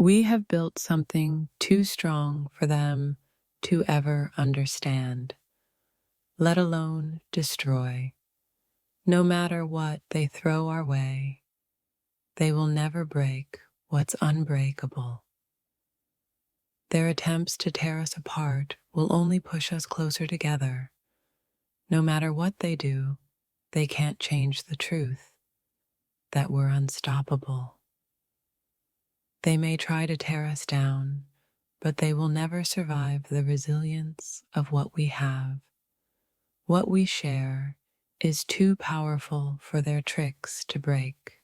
We have built something too strong for them to ever understand, let alone destroy. No matter what they throw our way, they will never break what's unbreakable. Their attempts to tear us apart will only push us closer together. No matter what they do, they can't change the truth that we're unstoppable. They may try to tear us down, but they will never survive the resilience of what we have. What we share is too powerful for their tricks to break.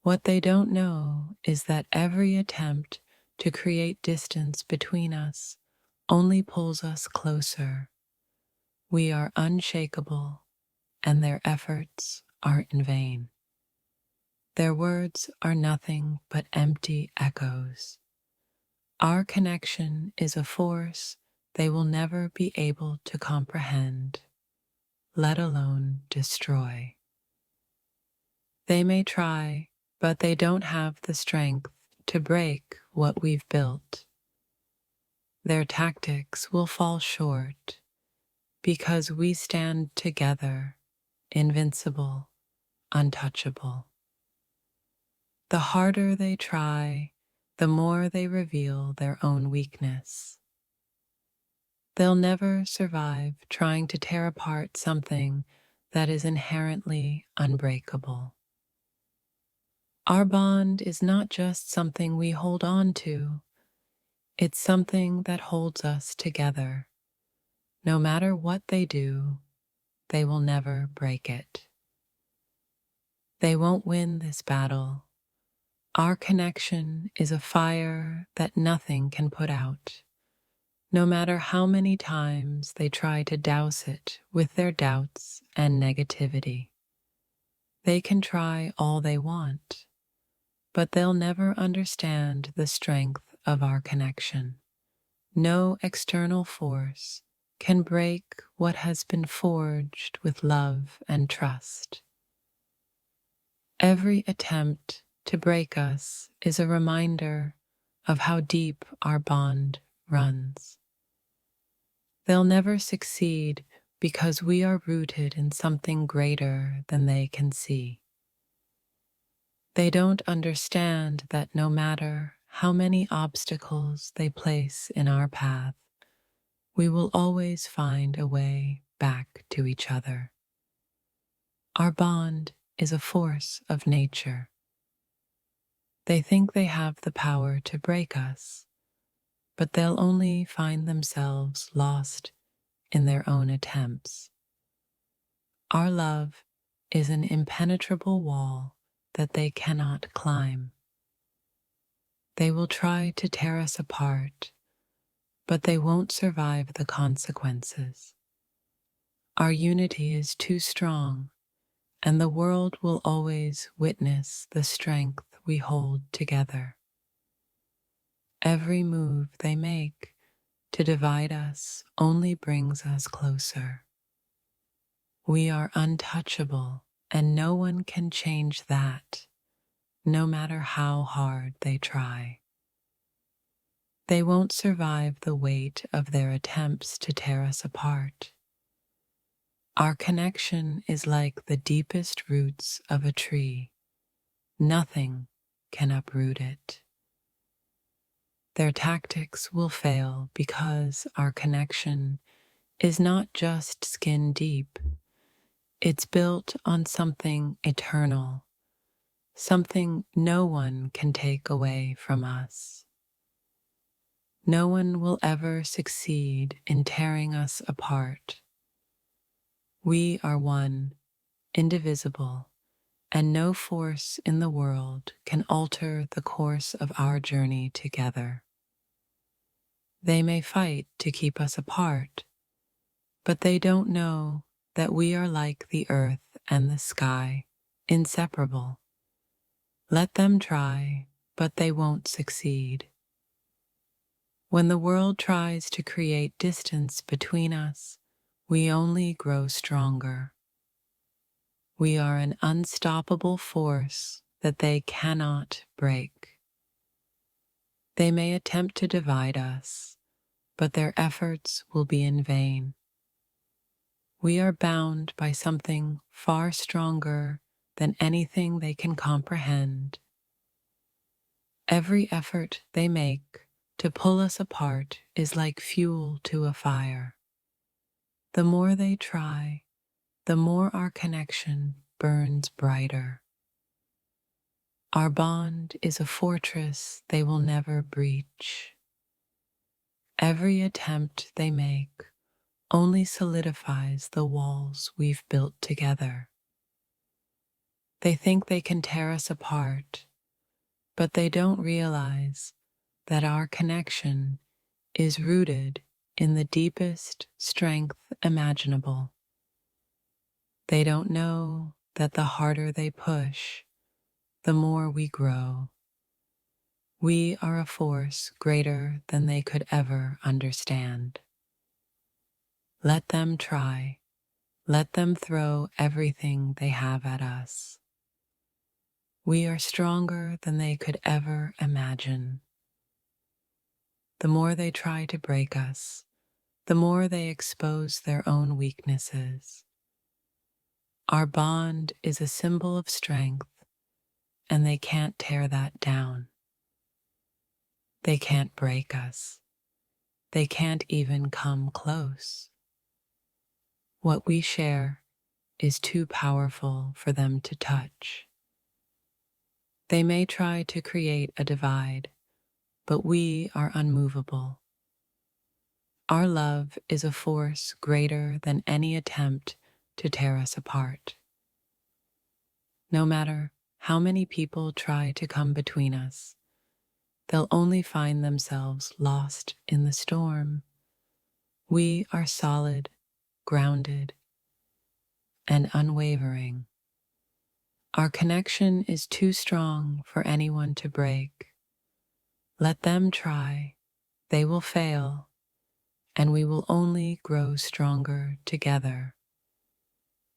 What they don't know is that every attempt to create distance between us only pulls us closer. We are unshakable, and their efforts are in vain. Their words are nothing but empty echoes. Our connection is a force they will never be able to comprehend, let alone destroy. They may try, but they don't have the strength to break what we've built. Their tactics will fall short because we stand together, invincible, untouchable. The harder they try, the more they reveal their own weakness. They'll never survive trying to tear apart something that is inherently unbreakable. Our bond is not just something we hold on to, it's something that holds us together. No matter what they do, they will never break it. They won't win this battle. Our connection is a fire that nothing can put out. No matter how many times they try to douse it with their doubts and negativity. They can try all they want, but they'll never understand the strength of our connection. No external force can break what has been forged with love and trust. Every attempt to break us is a reminder of how deep our bond runs. They'll never succeed because we are rooted in something greater than they can see. They don't understand that no matter how many obstacles they place in our path, we will always find a way back to each other. Our bond is a force of nature. They think they have the power to break us, but they'll only find themselves lost in their own attempts. Our love is an impenetrable wall that they cannot climb. They will try to tear us apart, but they won't survive the consequences. Our unity is too strong, and the world will always witness the strength we hold together. Every move they make to divide us only brings us closer. We are untouchable, and no one can change that, no matter how hard they try. They won't survive the weight of their attempts to tear us apart. Our connection is like the deepest roots of a tree. Nothing can uproot it. Their tactics will fail because our connection is not just skin deep. It's built on something eternal, something no one can take away from us. No one will ever succeed in tearing us apart. We are one, indivisible, and no force in the world can alter the course of our journey together. They may fight to keep us apart, but they don't know that we are like the earth and the sky, inseparable. Let them try, but they won't succeed. When the world tries to create distance between us, we only grow stronger. We are an unstoppable force that they cannot break. They may attempt to divide us, but their efforts will be in vain. We are bound by something far stronger than anything they can comprehend. Every effort they make to pull us apart is like fuel to a fire. The more they try, the more our connection burns brighter. Our bond is a fortress they will never breach. Every attempt they make only solidifies the walls we've built together. They think they can tear us apart, but they don't realize that our connection is rooted in the deepest strength imaginable. They don't know that the harder they push, the more we grow. We are a force greater than they could ever understand. Let them try. Let them throw everything they have at us. We are stronger than they could ever imagine. The more they try to break us, the more they expose their own weaknesses. Our bond is a symbol of strength, and they can't tear that down. They can't break us. They can't even come close. What we share is too powerful for them to touch. They may try to create a divide, but we are unmovable. Our love is a force greater than any attempt to tear us apart. No matter how many people try to come between us, they'll only find themselves lost in the storm. We are solid, grounded, and unwavering. Our connection is too strong for anyone to break. Let them try, they will fail, and we will only grow stronger together.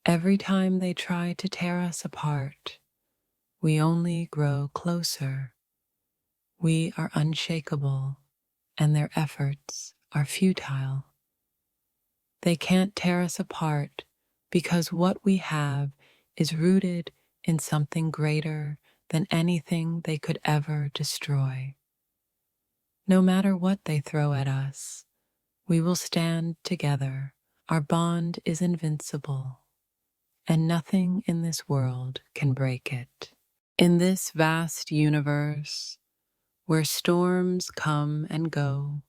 Every time they try to tear us apart, we only grow closer. We are unshakable, and their efforts are futile. They can't tear us apart because what we have is rooted in something greater than anything they could ever destroy. No matter what they throw at us, we will stand together. Our bond is invincible, and nothing in this world can break it. In this vast universe, where storms come and go,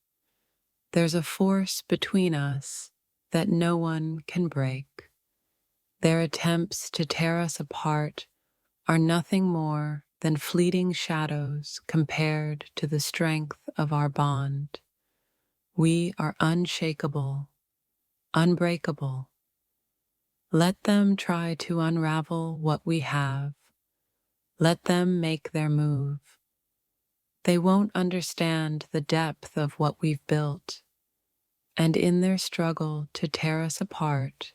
there's a force between us that no one can break. Their attempts to tear us apart are nothing more than fleeting shadows compared to the strength of our bond. We are unshakable, unbreakable. Let them try to unravel what we have. Let them make their move. They won't understand the depth of what we've built, and in their struggle to tear us apart,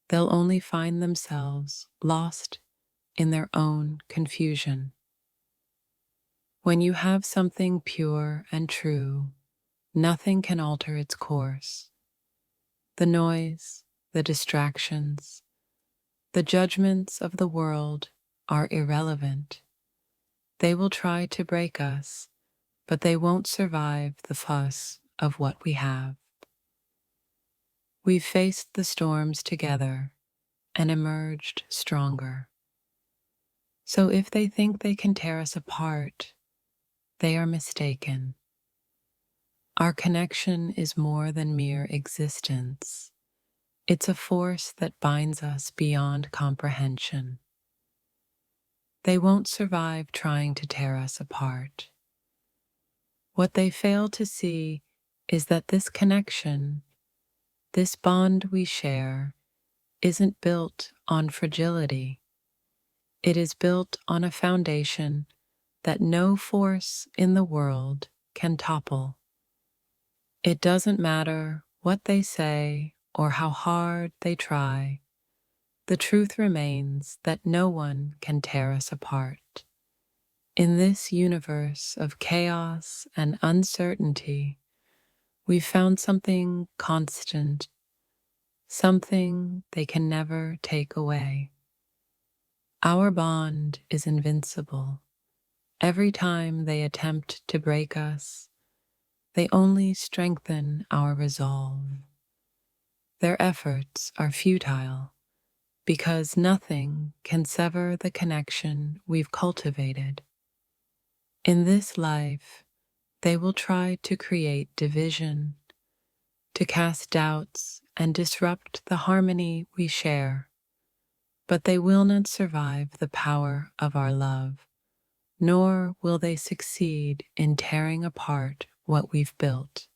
they'll only find themselves lost in their own confusion. When you have something pure and true, nothing can alter its course. The noise, the distractions, the judgments of the world are irrelevant. They will try to break us, but they won't survive the fuss of what we have. We've faced the storms together and emerged stronger. So if they think they can tear us apart, they are mistaken. Our connection is more than mere existence. It's a force that binds us beyond comprehension. They won't survive trying to tear us apart. What they fail to see is that this connection, this bond we share, isn't built on fragility. It is built on a foundation that no force in the world can topple. It doesn't matter what they say or how hard they try. The truth remains that no one can tear us apart. In this universe of chaos and uncertainty, we've found something constant, something they can never take away. Our bond is invincible. Every time they attempt to break us, they only strengthen our resolve. Their efforts are futile because nothing can sever the connection we've cultivated. In this life, they will try to create division, to cast doubts and disrupt the harmony we share, but they will not survive the power of our love, nor will they succeed in tearing apart what we've built.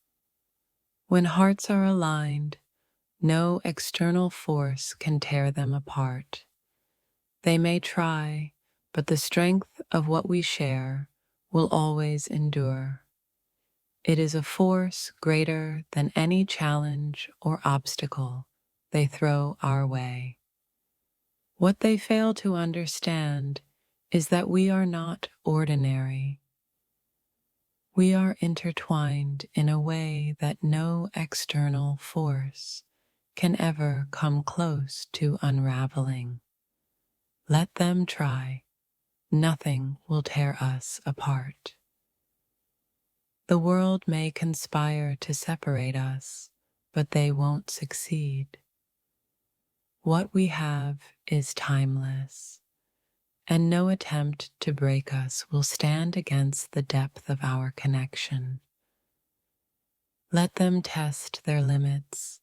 When hearts are aligned, no external force can tear them apart. They may try, but the strength of what we share will always endure. It is a force greater than any challenge or obstacle they throw our way. What they fail to understand is that we are not ordinary. We are intertwined in a way that no external force can ever come close to unraveling. Let them try. Nothing will tear us apart. The world may conspire to separate us, but they won't succeed. What we have is timeless, and no attempt to break us will stand against the depth of our connection. Let them test their limits.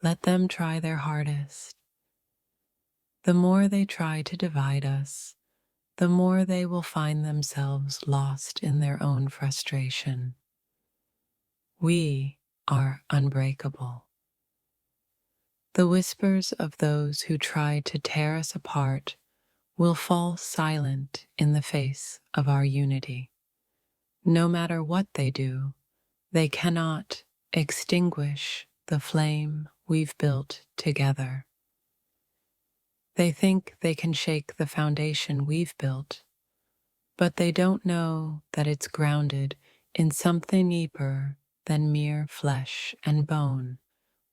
Let them try their hardest. The more they try to divide us, the more they will find themselves lost in their own frustration. We are unbreakable. The whispers of those who try to tear us apart will fall silent in the face of our unity. No matter what they do, they cannot extinguish the flame we've built together. They think they can shake the foundation we've built, but they don't know that it's grounded in something deeper than mere flesh and bone.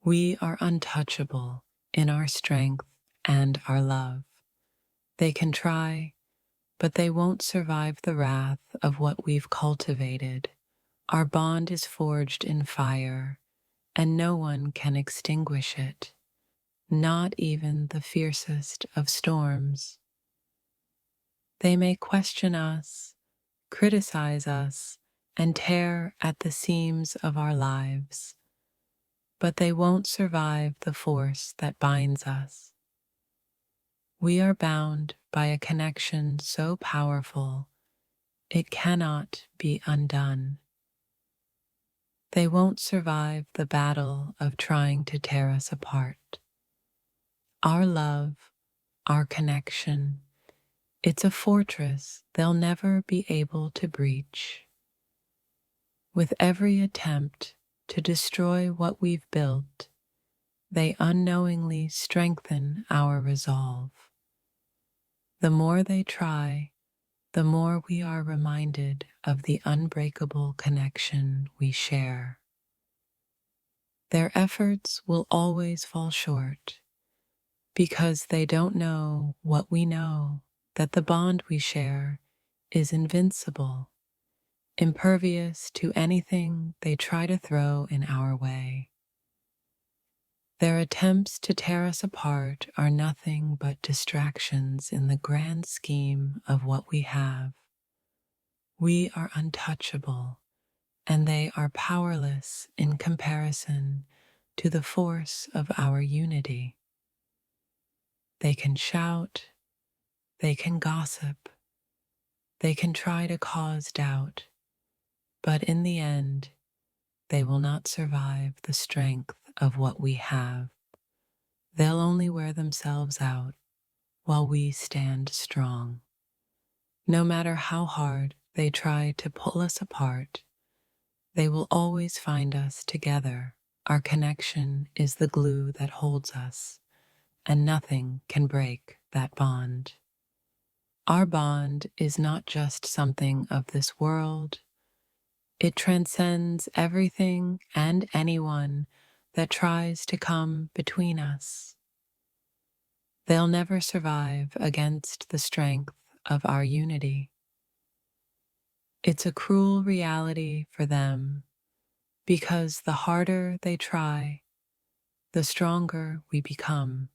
We are untouchable in our strength and our love. They can try, but they won't survive the wrath of what we've cultivated. Our bond is forged in fire, and no one can extinguish it, not even the fiercest of storms. They may question us, criticize us, and tear at the seams of our lives, but they won't survive the force that binds us. We are bound by a connection so powerful it cannot be undone. They won't survive the battle of trying to tear us apart. Our love, our connection, it's a fortress they'll never be able to breach. With every attempt to destroy what we've built, they unknowingly strengthen our resolve. The more they try, the more we are reminded of the unbreakable connection we share. Their efforts will always fall short because they don't know what we know, that the bond we share is invincible, impervious to anything they try to throw in our way. Their attempts to tear us apart are nothing but distractions in the grand scheme of what we have. We are untouchable, and they are powerless in comparison to the force of our unity. They can shout, they can gossip, they can try to cause doubt, but in the end, they will not survive the strength of what we have. They'll only wear themselves out while we stand strong. No matter how hard they try to pull us apart, they will always find us together. Our connection is the glue that holds us, and nothing can break that bond. Our bond is not just something of this world, it transcends everything and anyone that tries to come between us. They'll never survive against the strength of our unity. It's a cruel reality for them because the harder they try, the stronger we become.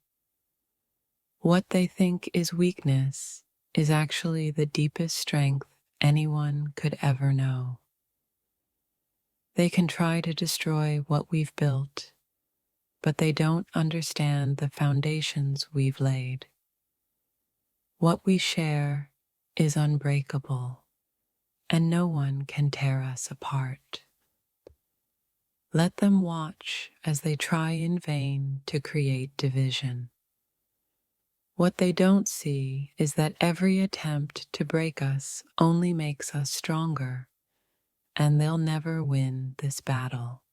What they think is weakness is actually the deepest strength anyone could ever know. They can try to destroy what we've built, but they don't understand the foundations we've laid. What we share is unbreakable, and no one can tear us apart. Let them watch as they try in vain to create division. What they don't see is that every attempt to break us only makes us stronger, and they'll never win this battle.